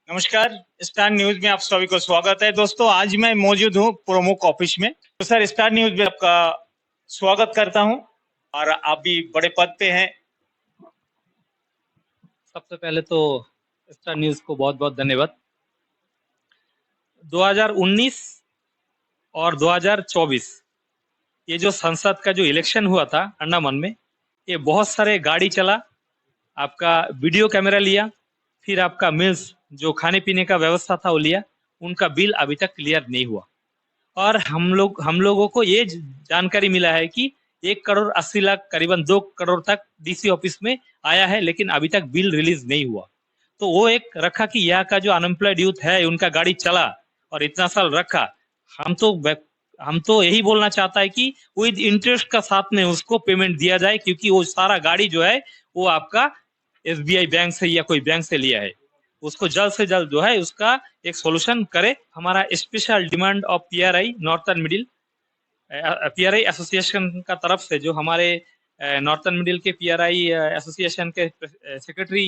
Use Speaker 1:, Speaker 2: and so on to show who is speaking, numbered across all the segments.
Speaker 1: नमस्कार। Star news में आप सभी को स्वागत है। दोस्तों, आज मैं मौजूद हूँ प्रमुख ऑफिस में। तो सर, स्टार न्यूज में आपका स्वागत करता हूँ और आप भी बड़े पद पे हैं।
Speaker 2: सबसे पहले तो स्टार न्यूज को बहुत बहुत धन्यवाद। 2019 और 2024 ये जो संसद का जो इलेक्शन हुआ था अंडमान में, ये बहुत सारे गाड़ी चला, आपका वीडियो कैमरा लिया, फिर आपका मिल्स जो खाने पीने का व्यवस्था था वो लिया। उनका बिल अभी तक क्लियर नहीं हुआ और हम लोगों को ये जानकारी मिला है कि 1 करोड़ 80 लाख करीबन 2 करोड़ तक डीसी ऑफिस में आया है, लेकिन अभी तक बिल रिलीज नहीं हुआ। तो वो एक रखा कि यहाँ का जो अनएम्प्लॉयड यूथ है उनका गाड़ी चला और इतना साल रखा। हम तो हम तो यही बोलना चाहता है कि विद इंटरेस्ट का साथ में उसको पेमेंट दिया जाए, क्योंकि वो सारा गाड़ी जो है वो आपका एसबीआई बैंक से या कोई बैंक से लिया है। उसको जल्द से जल्द जो है उसका एक सॉल्यूशन करे। हमारा special demand of PRI northern middle PRI association का तरफ से, जो हमारे नॉर्थर्न मिडिल के पीआरआई एसोसिएशन के सेक्रेटरी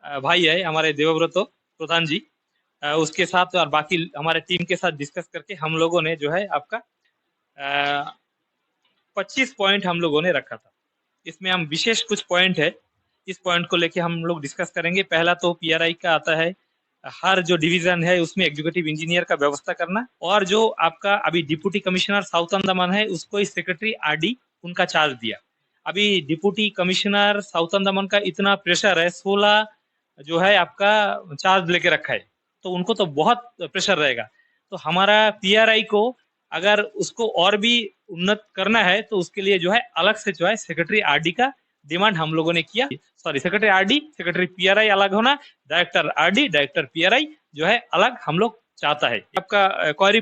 Speaker 2: भाई है हमारे देवव्रतो प्रधान जी, उसके साथ और बाकी हमारे टीम के साथ डिस्कस करके हम लोगों ने जो है आपका 25 पॉइंट हम लोगों ने रखा था। इसमें हम विशेष कुछ पॉइंट है, इस पॉइंट को लेके हम लोग डिस्कस करेंगे। पहला तो पीआरआई का आता है, हर जो डिवीजन है उसमें एग्जीक्यूटिव इंजीनियर का व्यवस्था करना, और जो आपका अभी डिप्टी कमिश्नर साउथ अंडमान है उसको ही सेक्रेटरी आरडी उनका चार्ज दिया। अभी डिप्टी कमिश्नर साउथ अंडमान का इतना प्रेशर है, 16 जो है आपका चार्ज लेके रखा है, तो उनको तो बहुत प्रेशर रहेगा। तो हमारा पीआरआई को अगर उसको और भी उन्नत करना है तो उसके लिए जो है अलग से जो है सेक्रेटरी आरडी का डिमांड हम लोगों ने किया। Sorry, secretary RD, secretary PRI अलग होना, डायरेक्टर आरडी, डायरेक्टर पीआरआई जो है अलग हम लोग चाहता है। आपका क्वारी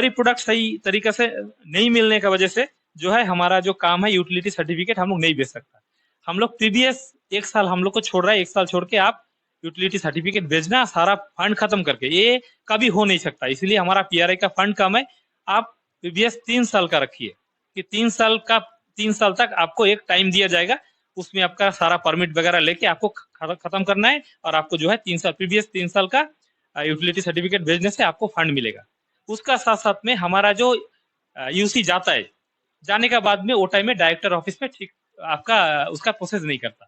Speaker 2: प्रोडक्ट सही तरीके से नहीं मिलने की वजह से जो है हमारा जो काम है यूटिलिटी सर्टिफिकेट हम लोग नहीं बेच सकता। हम लोग प्रीवियस 1 साल हम लोग को छोड़ रहा है, 1 साल छोड़ के आप यूटिलिटी सर्टिफिकेट भेजना, सारा फंड खत्म करके, ये कभी हो नहीं सकता। इसलिए हमारा पीआरआई का फंड कम है। आप प्रीवियस 3 साल का रखिए कि 3 साल तक आपको एक टाइम दिया जाएगा, उसमें आपका सारा परमिट वगैरह लेके आपको खत्म करना है और आपको जो है प्रीवियस 3 साल का यूटिलिटी सर्टिफिकेट भेजने से आपको फंड मिलेगा। उसका साथ साथ में हमारा जो यूसी जाता है, जाने का बाद में वो टाइम में डायरेक्टर ऑफिस में ठीक आपका उसका प्रोसेस नहीं करता।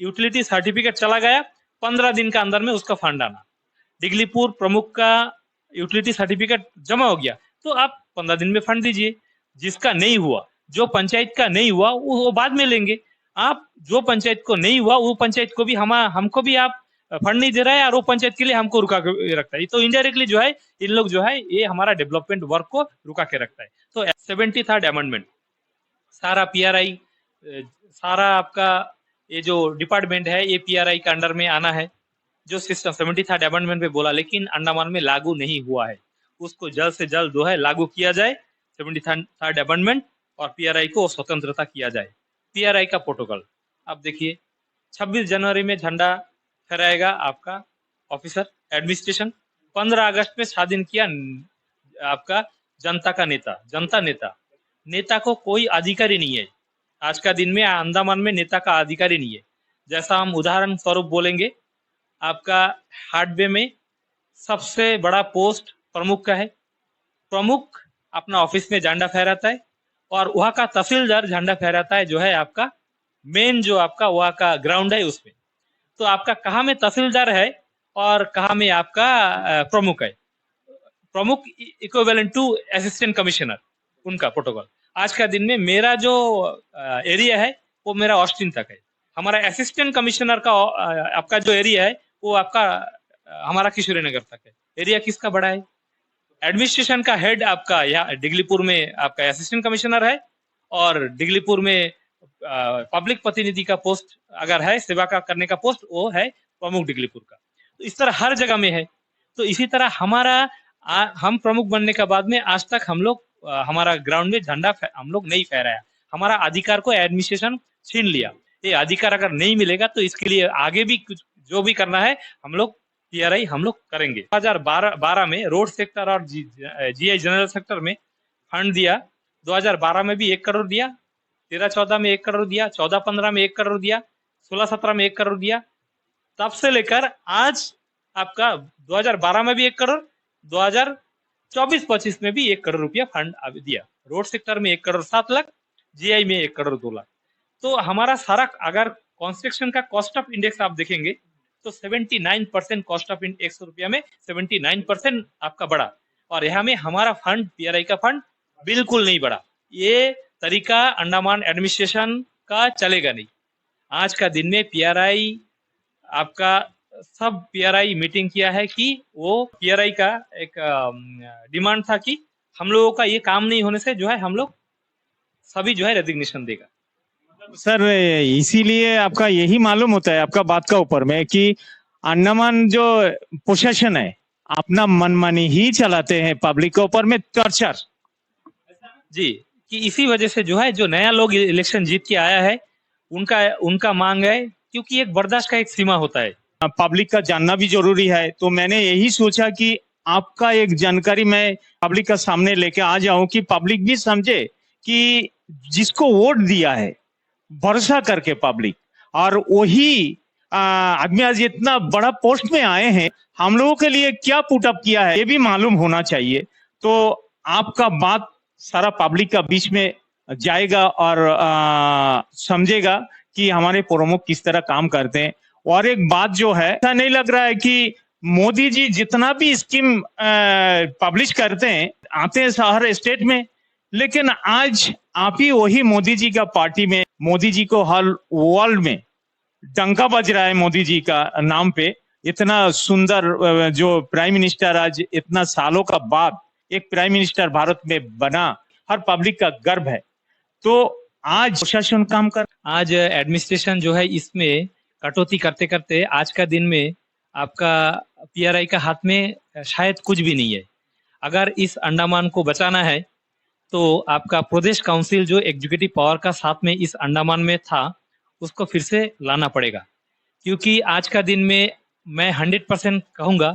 Speaker 2: यूटिलिटी सर्टिफिकेट चला गया, 15 दिन का अंदर में उसका फंड आना। डिगलीपुर प्रमुख का यूटिलिटी सर्टिफिकेट जमा हो गया तो आप 15 दिन में फंड दीजिए। जिसका नहीं हुआ, जो पंचायत का नहीं हुआ वो बाद में लेंगे। आप जो पंचायत को नहीं हुआ वो पंचायत को भी हमको भी आप फंड नहीं दे रहा है और वो पंचायत के लिए हमको रुका के रखता है। तो इनडायरेक्टली जो है इन लोग जो है ये हमारा डेवलपमेंट वर्क को रुका के रखता है। तो 73rd अमेंडमेंट सारा पीआरआई, सारा आपका ये जो डिपार्टमेंट है ये पीआरआई के अंडर में आना है। जो सिस्टम 73rd अमेंडमेंट पे बोला, लेकिन अंडमान में लागू नहीं हुआ है, उसको जल्द से जल्द जो है लागू किया जाए 73rd अमेंडमेंट, और पीआरआई को स्वतंत्रता किया जाए। पीआरआई का प्रोटोकॉल आप देखिए, 26 जनवरी में झंडा फहराएगा आपका ऑफिसर एडमिनिस्ट्रेशन। 15 अगस्त में स्वाधीन किया आपका जनता का नेता, जनता नेता। नेता को कोई अधिकारी नहीं है आज का दिन में, अंडमान में नेता का अधिकारी नहीं है। जैसा हम उदाहरण स्वरूप बोलेंगे, आपका हार्डवे में सबसे बड़ा पोस्ट प्रमुख का है। प्रमुख अपना ऑफिस में झंडा फहराता है और वहां का तहसीलदार झंडा फहराता है, जो है आपका मेन जो आपका वहां का ग्राउंड है उसमें। तो आपका कहाँ में तहसीलदार है और कहाँ में आपका प्रमुख है। प्रमुख इक्विवेलेंट टू असिस्टेंट कमिश्नर, उनका प्रोटोकॉल। आज का दिन में मेरा जो एरिया है वो मेरा ऑस्टिन तक है। हमारा असिस्टेंट कमिश्नर का आपका जो एरिया है वो आपका हमारा किशोरी नगर तक है। एरिया किसका बड़ा है। एडमिनिस्ट्रेशन का हेड आपका यहाँ डिगलीपुर में आपका असिस्टेंट कमिश्नर है, और डिगलीपुर में पब्लिक प्रतिनिधि का पोस्ट अगर है, सेवा का करने का पोस्ट, वो है प्रमुख डिगलीपुर का। तो इस तरह हर जगह में है। तो इसी तरह हमारा हम प्रमुख बनने के बाद में आज तक हम लोग हमारा ग्राउंड में झंडा हम लोग नहीं फहराया। हमारा अधिकार को एडमिनिस्ट्रेशन छीन लिया। ये अधिकार अगर नहीं मिलेगा तो इसके लिए आगे भी कुछ जो भी करना है हम लोग पीआरआई हम लोग करेंगे। 2012 में रोड सेक्टर और जीआई जनरल सेक्टर में फंड दिया। 2012 में भी 1 करोड़ दिया, 13-14 में 1 करोड़ दिया, 14-15 में 1 करोड़ दिया, 16-17 में 1 करोड़ दिया। तब से लेकर आज आपका 2012 में भी 1 करोड़, 2024-25 में भी 1 करोड़ रुपया फंड दिया। रोड सेक्टर में 1 करोड़ 7 लाख, जीआई में 1 करोड़ 2 लाख। तो हमारा सारा अगर कंस्ट्रक्शन का कॉस्ट ऑफ इंडेक्स आप देखेंगे तो 79% कॉस्ट ऑफ 100 रुपया में 79% आपका बढ़ा, और यहाँ में हमारा फंड पीआरआई का फंड बिल्कुल नहीं बढ़ा। ये तरीका अंडमान एडमिनिस्ट्रेशन का चलेगा नहीं। आज का दिन में पीआरआई आपका सब पीआरआई मीटिंग किया है कि वो पीआरआई का एक डिमांड था कि हम लोगों का ये काम नहीं होने से जो है हम लोग सभी जो है रेजिग्नेशन देगा।
Speaker 1: सर इसीलिए आपका यही मालूम होता है आपका बात का ऊपर में कि अंडमान जो प्रशासन है अपना मनमानी ही चलाते हैं, पब्लिक के ऊपर में टॉर्चर।
Speaker 2: जी, कि इसी वजह से जो है जो नया लोग इलेक्शन जीत के आया है उनका मांग है, क्योंकि एक बर्दाश्त का एक सीमा होता है।
Speaker 1: पब्लिक का जानना भी जरूरी है, तो मैंने यही सोचा कि आपका एक जानकारी मैं पब्लिक का सामने लेके आ जाऊं कि पब्लिक भी समझे कि जिसको वोट दिया है भरोसा करके पब्लिक, और वही आदमी आज इतना बड़ा पोस्ट में आए हैं, हम लोगों के लिए क्या पुट अप किया है ये भी मालूम होना चाहिए। तो आपका बात सारा पब्लिक का बीच में जाएगा और समझेगा कि हमारे प्रमुख किस तरह काम करते हैं। और एक बात जो है, ऐसा नहीं लग रहा है कि मोदी जी जितना भी स्कीम पब्लिश करते हैं आते हैं हर स्टेट में, लेकिन आज आप ही वही मोदी जी का पार्टी में, मोदी जी को हर वर्ल्ड में डंका बज रहा है मोदी जी का नाम पे। इतना सुंदर जो प्राइम मिनिस्टर आज इतना सालों का बाद एक प्राइम मिनिस्टर भारत में बना, हर पब्लिक का गर्व है। तो आज प्रशासन काम कर,
Speaker 2: आज एडमिनिस्ट्रेशन जो है इसमें कटौती करते करते आज का दिन में आपका पीआरआई का हाथ में शायद कुछ भी नहीं है। अगर इस अंडमान को बचाना है तो आपका प्रदेश काउंसिल जो एग्जीक्यूटिव पावर का साथ में इस अंडमान में था उसको फिर से लाना पड़ेगा, क्योंकि आज का दिन में मैं 100% कहूंगा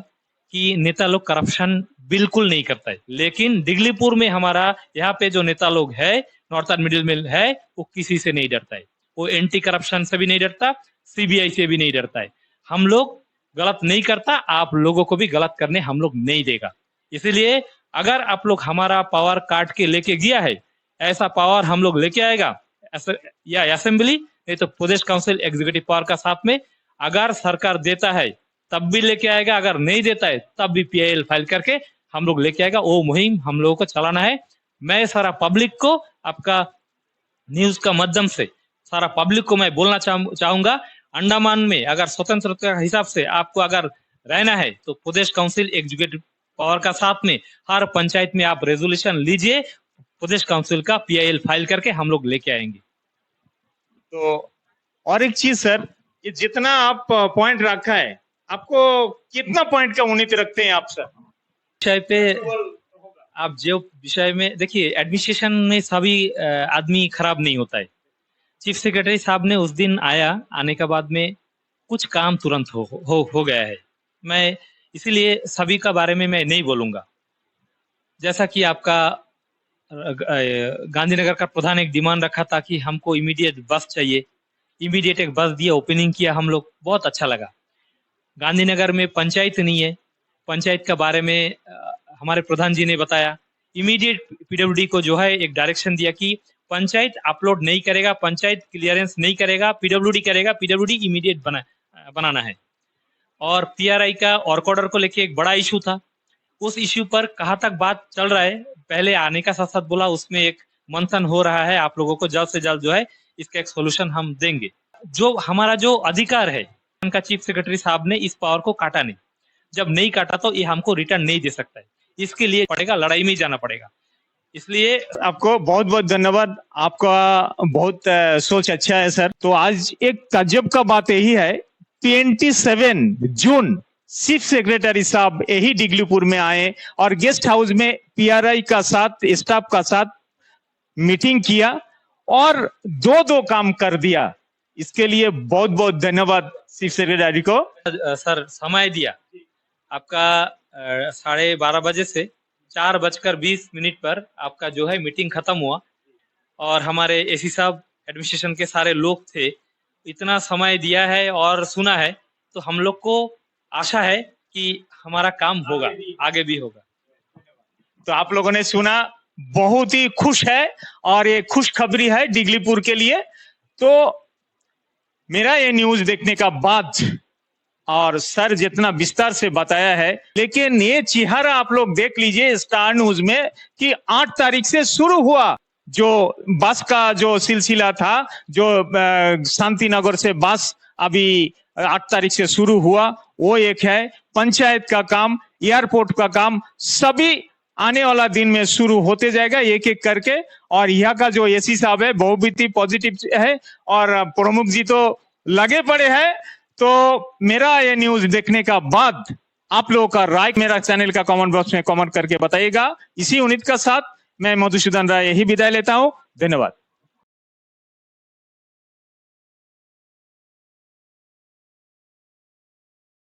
Speaker 2: कि नेता लोग करप्शन बिल्कुल नहीं करता है। लेकिन दिगलीपुर में हमारा यहाँ पे जो नेता लोग है नॉर्थर्न मिडिल में है वो किसी से नहीं डरता है। वो एंटी करप्शन से भी नहीं डरता, सीबीआई से भी नहीं डरता है। हम लोग गलत नहीं करता, आप लोगों को भी गलत करने हम लोग नहीं देगा। इसीलिए अगर आप लोग हमारा पावर काट के लेके गया है, ऐसा पावर हम लोग लेके आएगा या असेंबली नहीं तो प्रदेश काउंसिल एग्जीक्यूटिव पावर का साथ में, अगर सरकार देता है तब भी लेके आएगा, अगर नहीं देता है तब भी पीआईएल फाइल करके हम लोग लेके आएगा। वो मुहिम हम लोगों को चलाना है। मैं सारा पब्लिक को आपका न्यूज का माध्यम से सारा पब्लिक को मैं बोलना चाहूंगा, अंडमान में अगर स्वतंत्रता के हिसाब से आपको अगर रहना है तो प्रदेश काउंसिल एग्जीक्यूटिव पावर का साथ में हर पंचायत में आप रेजोल्यूशन लीजिए, प्रदेश काउंसिल का पीआईएल फाइल करके हम लोग लेके आएंगे।
Speaker 1: तो और एक चीज सर, ये जितना आप पॉइंट रखा है, आपको कितना पॉइंट का उम्मीद रखते हैं आप सर
Speaker 2: विषय पे? आप जो विषय में देखिए, एडमिनिस्ट्रेशन में सभी आदमी खराब नहीं होता है। चीफ सेक्रेटरी साहब ने उस दिन आने के बाद में कुछ काम तुरंत हो गया है। मैं इसीलिए सभी का बारे में मैं नहीं बोलूंगा। जैसा कि आपका गांधीनगर का प्रधान एक डिमांड रखा था कि हमको इमीडिएट बस चाहिए, इमीडिएट एक बस दिया, ओपनिंग किया हम लोग, बहुत अच्छा लगा। गांधीनगर में पंचायत नहीं है, पंचायत के बारे में हमारे प्रधान जी ने बताया। इमीडिएट पीडब्ल्यूडी को जो है एक डायरेक्शन दिया कि पंचायत अपलोड नहीं करेगा, पंचायत क्लियरेंस नहीं करेगा, पीडब्ल्यूडी करेगा, पीडब्ल्यूडी इमीडिएट बनाना है। और पीआरआई का ऑर्क ऑर्डर को लेके एक बड़ा इशू था, उस इश्यू पर कहाँ तक बात चल रहा है, पहले आने का साथ साथ बोला उसमें एक मंथन हो रहा है। आप लोगों को जल्द से जल्द जो है इसका एक सोल्यूशन हम देंगे। जो हमारा जो अधिकार है, उनका चीफ सेक्रेटरी साहब ने इस पावर को काटा नहीं। जब नहीं काटा तो ये हमको रिटर्न नहीं दे सकता है, इसके लिए पड़ेगा, लड़ाई में ही जाना पड़ेगा। इसलिए
Speaker 1: आपको बहुत बहुत धन्यवाद, आपका बहुत सोच अच्छा है सर। तो आज एक ताज्जुब का बात यही है, 27 जून चीफ सेक्रेटरी साहब यही दिगलीपुर में आए और गेस्ट हाउस में पीआरआई का साथ, स्टाफ का साथ मीटिंग किया और दो काम कर दिया। इसके लिए बहुत बहुत धन्यवाद चीफ सेक्रेटरी को।
Speaker 2: सर समय दिया आपका 12:30 बजे से 4:20 पर आपका जो है मीटिंग खत्म हुआ, और हमारे एसी साहब एडमिनिस्ट्रेशन के सारे लोग थे, इतना समय दिया है और सुना है। तो हम लोग को आशा है कि हमारा काम होगा, आगे भी होगा।
Speaker 1: तो आप लोगों ने सुना, बहुत ही खुश है और ये खुशखबरी है डिगलीपुर के लिए। तो मेरा ये न्यूज देखने का बाद और सर जितना विस्तार से बताया है, लेकिन ये चेहरा आप लोग देख लीजिए स्टार न्यूज में कि 8 तारीख से शुरू हुआ जो बस का जो सिलसिला था, जो शांति नगर से बस अभी 8 तारीख से शुरू हुआ, वो एक है। पंचायत का काम, एयरपोर्ट का काम, सभी आने वाला दिन में शुरू होते जाएगा एक एक करके। और यहाँ का जो एसी साहब है बहुत ही पॉजिटिव है और प्रमुख जी तो लगे पड़े हैं। तो मेरा ये न्यूज देखने का बाद आप लोगों का राय मेरा चैनल का कमेंट बॉक्स में कमेंट करके बताइएगा। इसी उम्मीद का साथ मैं मधुसूदन राय यही विदाई लेता हूं। धन्यवाद।